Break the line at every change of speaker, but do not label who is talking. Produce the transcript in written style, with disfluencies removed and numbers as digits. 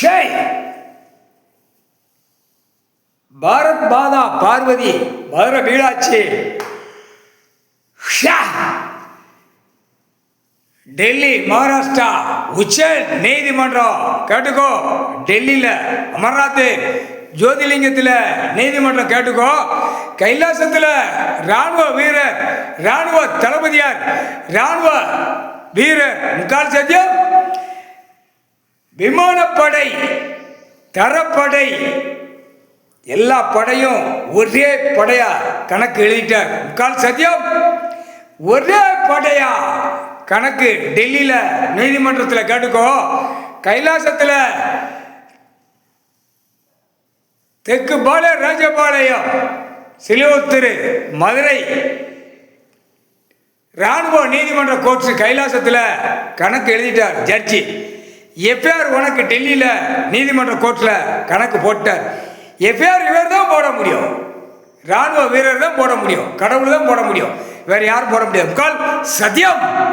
ஷேய் பாரத் மாதா பார்வதி மதுரை மீனாட்சி டெல்லி மகாராஷ்டிரா உச்ச நீதிமன்றம் கேட்டுக்கோ. டெல்லியில் அமர்நாத் ஜோதிலிங்கத்தில் நீதிமன்றம் கேட்டுக்கோ. கைலாசத்தில் ராணுவ வீரர், ராணுவ தளபதியார், ராணுவ வீரர் முக்கால் சத்தியம், விமானப்படை, தரப்படை, எல்லா படையும் ஒரே படையா கணக்கு எழுதிட்டார். முக்கால் சத்தியம் ஒரே படையா கணக்கு டெல்லியில நீதிமன்றத்தில் கேட்டுக்கோ. கைலாசத்தில் தெற்கு பாளையம், ராஜபாளையம், சிலுவத்தூர், மதுரை ராணுவ நீதிமன்ற கோர்ட்ஸ் கைலாசத்தில் கணக்கு எழுதிட்டார் ஜட்ஜி. எஃப்ஐஆர் உனக்கு டெல்லியில் நீதிமன்ற கோர்ட்டில் கணக்கு போட்டார். எஃப்ஐஆர் இவர் தான் போட முடியும், ராணுவ வீரர் தான் போட முடியும், கடவுள் தான் போட முடியும், வேற யாரும் போட முடியாது. முக்கால் சத்தியம்.